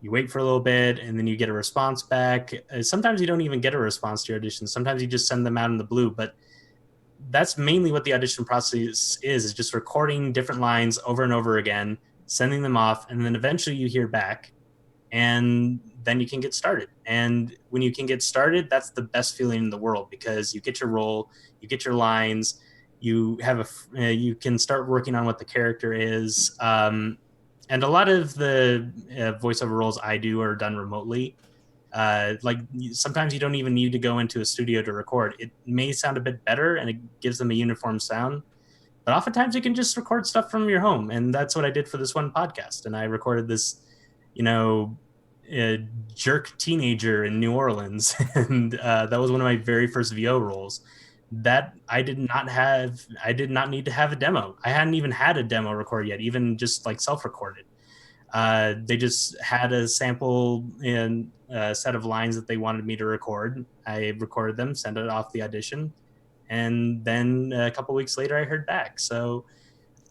You wait for a little bit, and then you get a response back. Sometimes you don't even get a response to your auditions. Sometimes you just send them out in the blue. But that's mainly what the audition process is just recording different lines over and over again, sending them off, and then eventually you hear back, and then you can get started. And when you can get started, that's the best feeling in the world because you get your role, you get your lines, you have you can start working on what the character is. And a lot of the voiceover roles I do are done remotely. Like sometimes you don't even need to go into a studio to record. It may sound a bit better and it gives them a uniform sound, but oftentimes you can just record stuff from your home. And that's what I did for this one podcast. And I recorded this, you know, jerk teenager in New Orleans. And that was one of my very first VO roles that I did not need to have a demo. I hadn't even had a demo record yet, even just like self-recorded. They just had a sample and a set of lines that they wanted me to record. I recorded them, sent it off the audition, and then a couple weeks later, I heard back. So,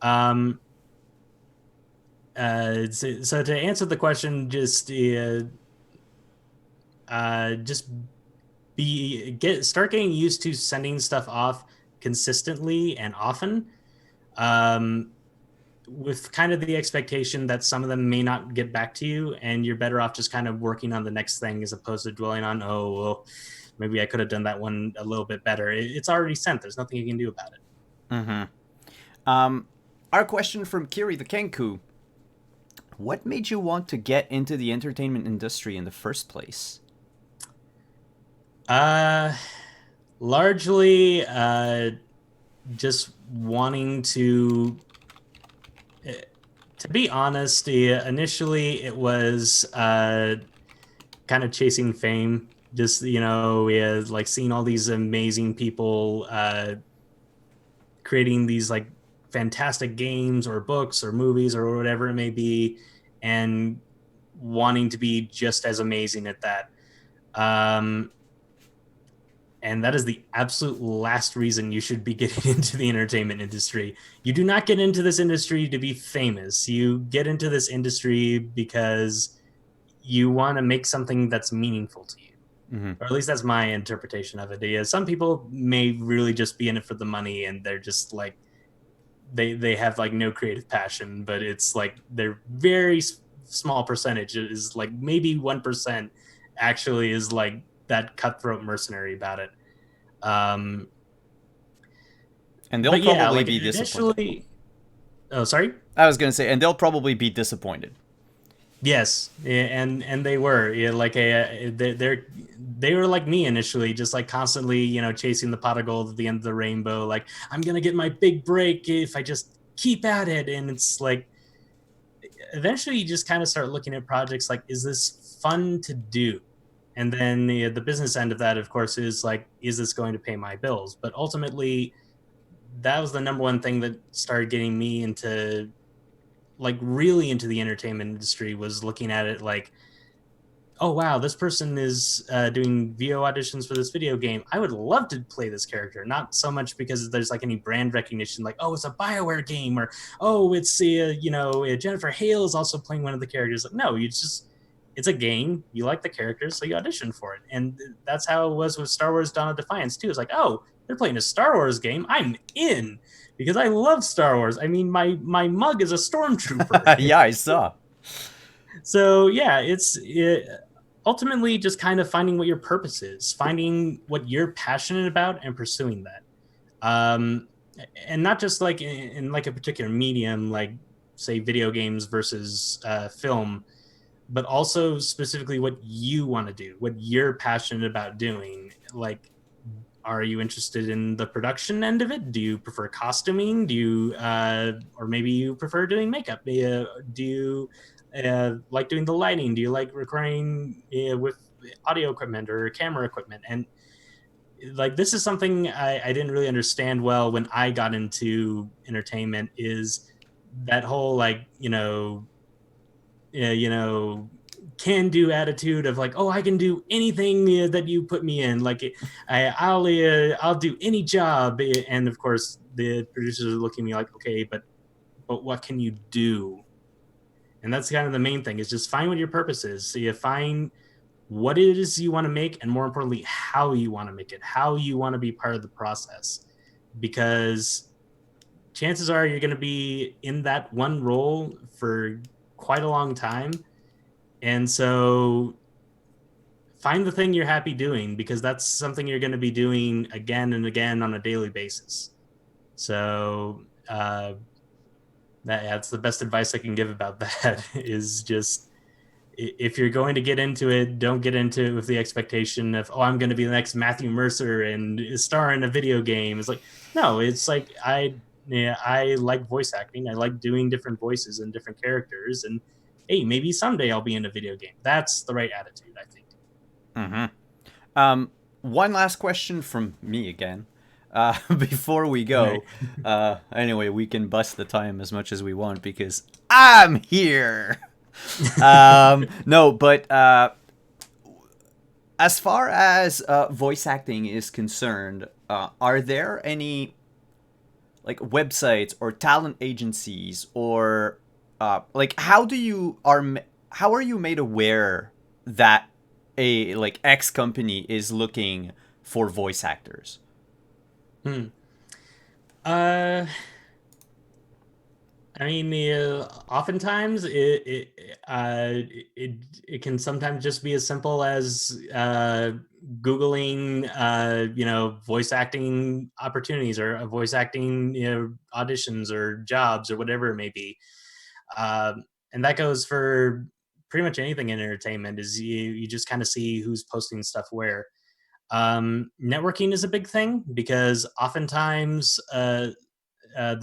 um, so to answer the question, just start getting used to sending stuff off consistently and often. Um, with kind of the expectation that some of them may not get back to you, and you're better off just kind of working on the next thing as opposed to dwelling on, oh well, maybe I could have done that one a little bit better. It's already sent. There's nothing you can do about it. Mm-hmm. Um, our question from Kiri the Kenku: what made you want to get into the entertainment industry in the first place? uh Largely just wanting uh, to be honest, initially it was kind of chasing fame. Just we had like seen all these amazing people creating these like fantastic games or books or movies or whatever it may be, and wanting to be just as amazing at that. Um, and that is the absolute last reason you should be getting into the entertainment industry. You do not get into this industry to be famous. You get into this industry because you want to make something that's meaningful to you, Mm-hmm. or at least that's my interpretation of it. Yeah, some people may really just be in it for the money, and they're just like they have like no creative passion, but it's like they're very small percentage is like maybe 1% actually is like that cutthroat mercenary about it. um And they'll but yeah, probably like be disappointed. initially, oh sorry. I was gonna say, and they'll probably be disappointed. Yes, yeah, and they were, yeah, like they were like me initially, just like constantly, chasing the pot of gold at the end of the rainbow. Like I'm gonna get my big break if I just keep at it, and it's like eventually you just kind of start looking at projects like, is this fun to do? And then the business end of that, of course, is like, is this going to pay my bills? But ultimately, that was the number one thing that started getting me into, like, really into the entertainment industry, was looking at it like, oh wow, this person is doing VO auditions for this video game. I would love to play this character. Not so much because there's like any brand recognition, like, oh, it's a BioWare game, or oh, it's Jennifer Hale is also playing one of the characters. Like, no, it's a game. You like the characters, so you audition for it. And that's how it was with Star Wars: Dawn of Defiance too. It's like, oh, they're playing a Star Wars game. I'm in because I love Star Wars. I mean, my mug is a stormtrooper. Yeah, I saw. So yeah, ultimately just kind of finding what your purpose is, finding what you're passionate about, and pursuing that. Um, and not just like in like a particular medium, like say video games versus film, but also specifically what you want to do, what you're passionate about doing. Like, are you interested in the production end of it? Do you prefer costuming? Do you, or maybe you prefer doing makeup? Do you like doing the lighting? Do you like recording with audio equipment or camera equipment? And like, this is something I didn't really understand well when I got into entertainment, is that whole like, you know, can do attitude of like, oh, I can do anything that you put me in. Like, I'll do any job. And of course, the producers are looking at me like, okay, but what can you do? And that's kind of the main thing, is just find what your purpose is. So you find what it is you want to make, and more importantly, how you want to make it, how you want to be part of the process. Because chances are you're going to be in that one role for quite a long time. And so find the thing you're happy doing, because that's something you're going to be doing again and again on a daily basis. So that's the best advice I can give about that is just, if you're going to get into it, don't get into it with the expectation of, oh, I'm going to be the next Matthew Mercer and star in a video game. It's like, no, it's like, I like voice acting. I like doing different voices and different characters. And hey, maybe someday I'll be in a video game. That's the right attitude, I think. Um, One last question from me again. Before we All right. go, anyway, we can bust the time as much as we want because I'm here. No, but as far as voice acting is concerned, are there any like websites or talent agencies or like how are you made aware that a like X company is looking for voice actors? Hmm. Uh, I mean, oftentimes it can sometimes just be as simple as Googling, voice acting opportunities, or voice acting, auditions or jobs or whatever it may be. And that goes for pretty much anything in entertainment. Is you just kind of see who's posting stuff where. Networking is a big thing, because oftentimes the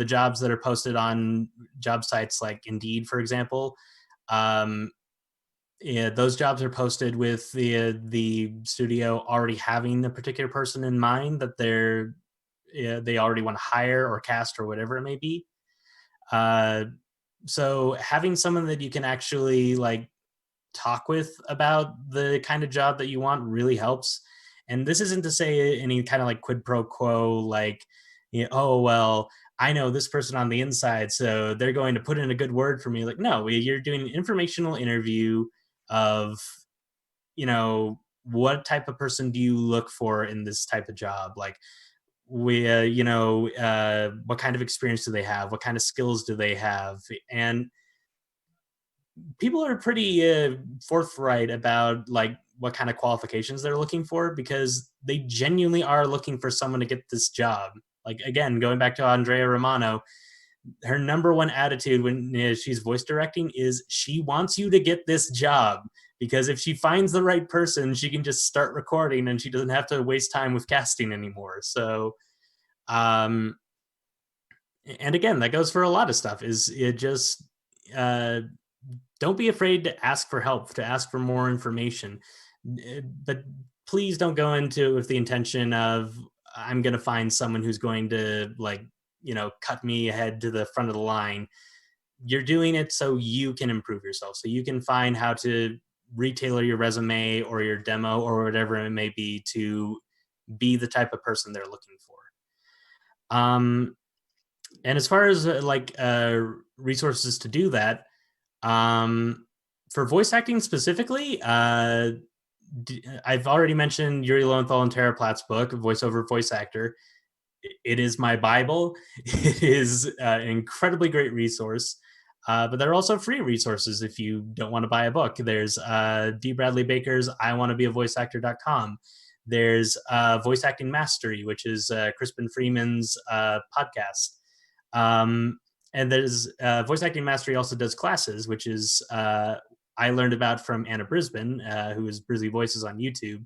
jobs that are posted on job sites like Indeed, for example, um, yeah, those jobs are posted with the studio already having a particular person in mind that they already want to hire or cast or whatever it may be. Uh, so having someone that you can actually like talk with about the kind of job that you want really helps. And this isn't to say any kind of like quid pro quo, like, oh, well, I know this person on the inside, so they're going to put in a good word for me. Like, no, you're doing an informational interview of, what type of person do you look for in this type of job? Like, what kind of experience do they have? What kind of skills do they have? And people are pretty forthright about like what kind of qualifications they're looking for, because they genuinely are looking for someone to get this job. Like, again, going back to Andrea Romano, her number one attitude when she's voice directing is she wants you to get this job, because if she finds the right person, she can just start recording and she doesn't have to waste time with casting anymore. So um and again, that goes for a lot of stuff, is it just uh don't be afraid to ask for help, to ask for more information. But please don't go into it with the intention of I'm going to find someone who's going to like, cut me ahead to the front of the line. You're doing it so you can improve yourself, so you can find how to retailer your resume or your demo or whatever it may be to be the type of person they're looking for. And as far as resources to do that, for voice acting specifically, I've already mentioned Yuri Lowenthal and Tara Platt's book, Voiceover Voice Actor. It is my Bible. It is an incredibly great resource. But there are also free resources if you don't want to buy a book. There's D. Bradley Baker's I Want to Be a Voice Actor.com. There's Voice Acting Mastery, which is Crispin Freeman's podcast. And there's Voice Acting Mastery also does classes, which is I learned about from Anna Brisbane, who is Brizzy Voices on YouTube.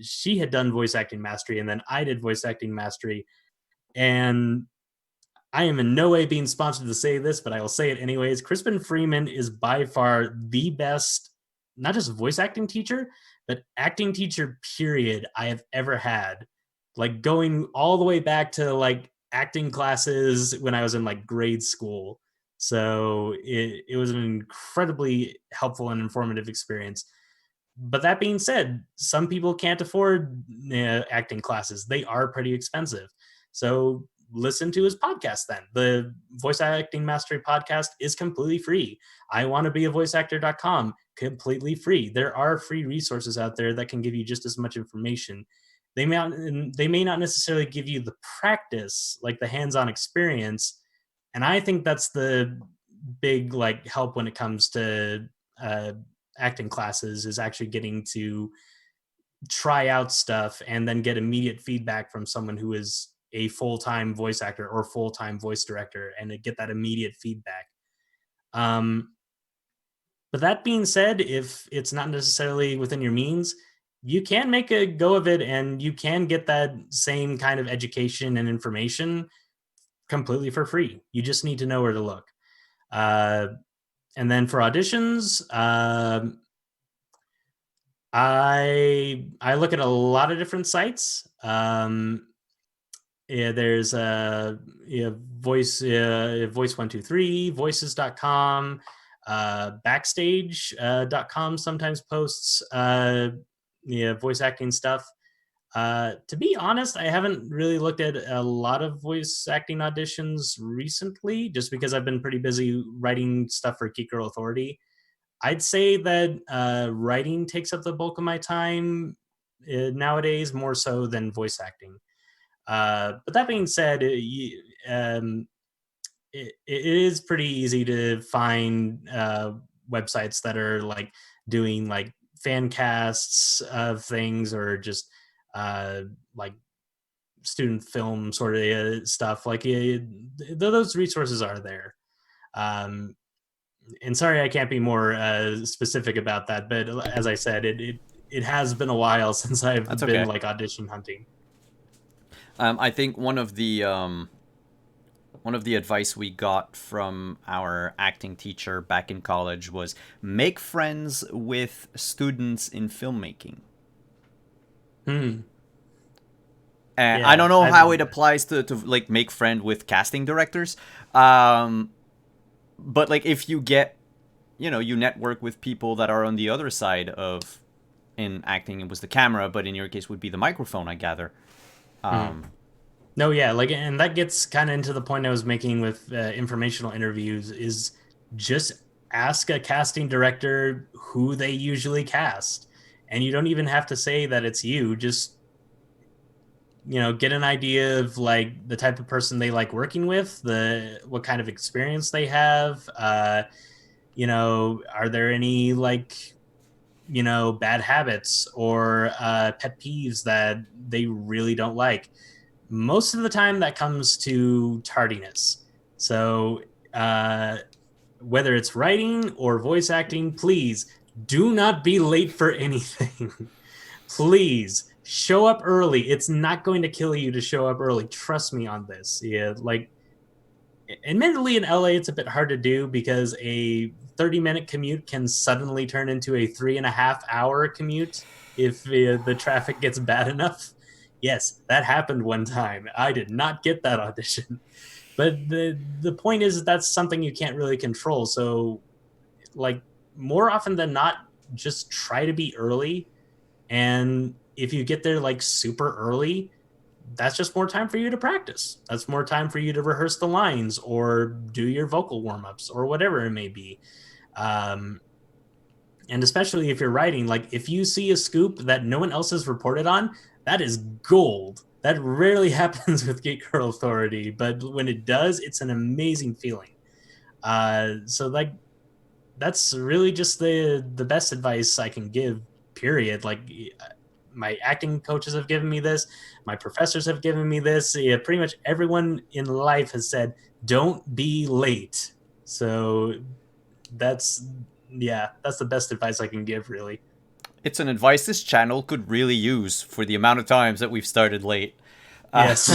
She had done Voice Acting Mastery, and then I did Voice Acting Mastery. And I am in no way being sponsored to say this, but I will say it anyways. Crispin Freeman is by far the best, not just voice acting teacher, but acting teacher, period, I have ever had. Like going all the way back to like acting classes when I was in like grade school. So it was an incredibly helpful and informative experience. But that being said, some people can't afford acting classes. They are pretty expensive. So listen to his podcast then. The Voice Acting Mastery podcast is completely free. I want to be a voiceactor.com, completely free. There are free resources out there that can give you just as much information. They may not necessarily give you the practice, like the hands-on experience. And I think that's the big like help when it comes to acting classes, is actually getting to try out stuff and then get immediate feedback from someone who is a full-time voice actor or full-time voice director, and to get that immediate feedback. But that being said, if it's not necessarily within your means, you can make a go of it, and you can get that same kind of education and information completely for free. You just need to know where to look. And then for auditions, I look at a lot of different sites. There's Voice123, voices.com, backstage.com sometimes posts voice acting stuff. To be honest, I haven't really looked at a lot of voice acting auditions recently, just because I've been pretty busy writing stuff for Geek Girl Authority. I'd say that writing takes up the bulk of my time nowadays, more so than voice acting. But that being said, it is pretty easy to find websites that are like doing like fan casts of things, or just like student film sort of stuff. Like those resources are there. And sorry, I can't be more specific about that. But as I said, it has been a while since I've That's been okay. like audition hunting. I think one of the advice we got from our acting teacher back in college was make friends with students in filmmaking. And I Yeah, don't know I've how heard it that. applies to like make friend with casting directors. But like if you get, you network with people that are on the other side of, in acting it was the camera, but in your case would be the microphone, I gather. No, yeah, like, and that gets kind of into the point I was making with informational interviews, is just ask a casting director who they usually cast. And you don't even have to say that it's you. Just, get an idea of like the type of person they like working with, what kind of experience they have. Are there any like, bad habits or pet peeves that they really don't like? Most of the time that comes to tardiness. So whether it's writing or voice acting, please do not be late for anything. Please show up early. It's not going to kill you to show up early. Trust me on this. Yeah, like admittedly in LA it's a bit hard to do, because a 30-minute commute can suddenly turn into a 3.5-hour commute if the traffic gets bad enough. Yes, that happened one time. I did not get that audition. But the point is that's something you can't really control. So like more often than not, just try to be early. And if you get there like super early, that's just more time for you to practice. That's more time for you to rehearse the lines or do your vocal warm-ups or whatever it may be. Um, and especially if you're writing, like if you see a scoop that no one else has reported on, that is gold. That rarely happens with Geek Girl Authority, but when it does, it's an amazing feeling. So like that's really just the best advice I can give. Period. Like my acting coaches have given me this, my professors have given me this. Yeah, pretty much everyone in life has said, "Don't be late." So that's that's the best advice I can give, really. It's an advice this channel could really use for the amount of times that we've started late. Yes.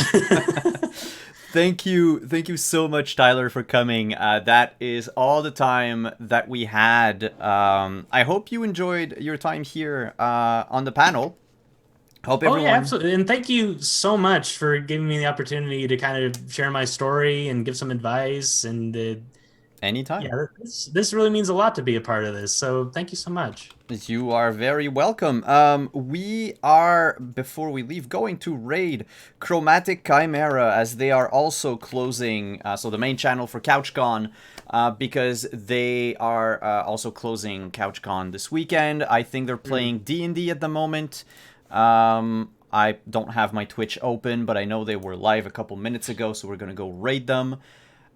Thank you so much, Tyler, for coming. That is all the time that we had. I hope you enjoyed your time here on the panel. Hope Oh yeah, everyone absolutely. And thank you so much for giving me the opportunity to kind of share my story and give some advice. And anytime. yeah, this really means a lot to be a part of this. So thank you so much. You are very welcome. We are, before we leave, going to raid Chromatic Chimera as they are also closing, so the main channel for CouchCon, because they are also closing CouchCon this weekend. I think they're playing D&D at the moment. I don't have my Twitch open, but I know they were live a couple minutes ago, so we're going to go raid them.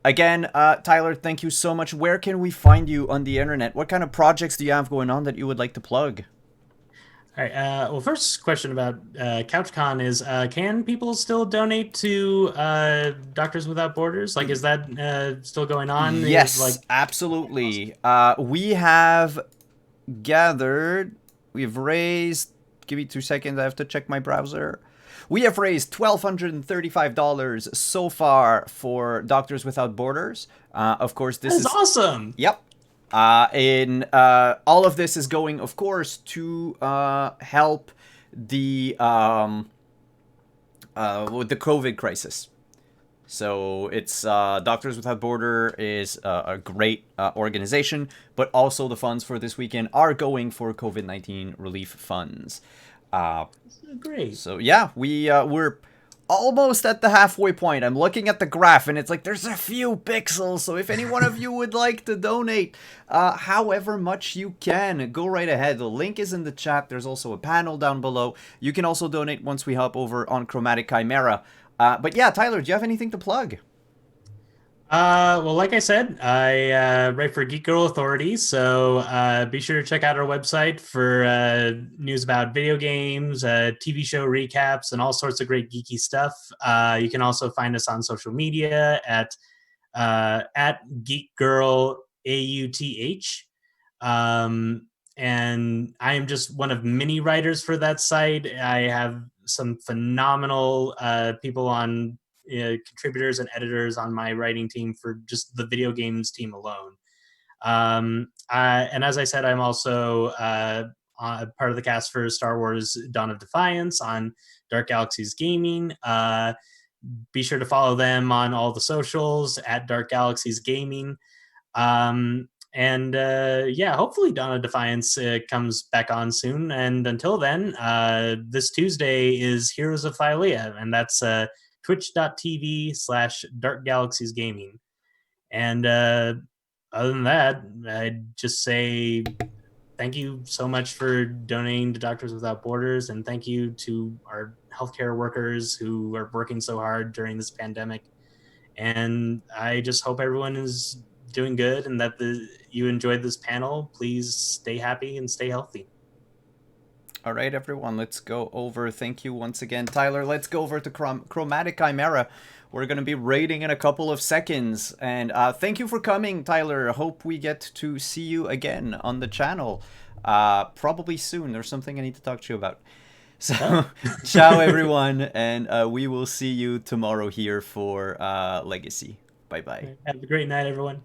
Again, Tyler, thank you so much. Where can we find you on the internet? What kind of projects do you have going on that you would like to plug? All right. Well, first question about CouchCon is: can people still donate to Doctors Without Borders? Like, is that still going on? Yes, Like, awesome. absolutely. We have gathered, we've raised, give me 2 seconds, I have to check my browser. We have raised $1,235 so far for Doctors Without Borders. Of course, That this is is... awesome. Yep. All of this is going, of course, to help the with the COVID crisis. So it's Doctors Without Border is a great organization, but also the funds for this weekend are going for COVID-19 relief funds. Uh, Great. so yeah, we're almost at the halfway point. I'm looking at the graph and it's like there's a few pixels. So if any one of you would like to donate, however much you can, go right ahead. The link is in the chat. There's also a panel down below. You can also donate once we hop over on Chromatic Chimera. But yeah, Tyler, do you have anything to plug? Well, like I said, I write for Geek Girl Authority, so be sure to check out our website for news about video games, TV show recaps, and all sorts of great geeky stuff. You can also find us on social media at Geek Girl AUTH. And I am just one of many writers for that site. I have some phenomenal people on contributors and editors on my writing team for just the video games team alone. And as I said, I'm also part of the cast for Star Wars Dawn of Defiance on Dark Galaxies Gaming. Be sure to follow them on all the socials at Dark Galaxies Gaming. And yeah, hopefully Dawn of Defiance comes back on soon. And until then, this Tuesday is Heroes of Thylea, and that's twitch.tv/Dark Galaxies Gaming. And other than that, I'd just say thank you so much for donating to Doctors Without Borders, and thank you to our healthcare workers who are working so hard during this pandemic. And I just hope everyone is doing good and that you enjoyed this panel. Please stay happy and stay healthy. All right, everyone, let's go over. Thank you once again, Tyler. Let's go over to Chromatic Chimera. We're going to be raiding in a couple of seconds. And thank you for coming, Tyler. Hope we get to see you again on the channel. Probably soon. There's something I need to talk to you about. So, ciao, everyone. And we will see you tomorrow here for Legacy. Bye-bye. Have a great night, everyone.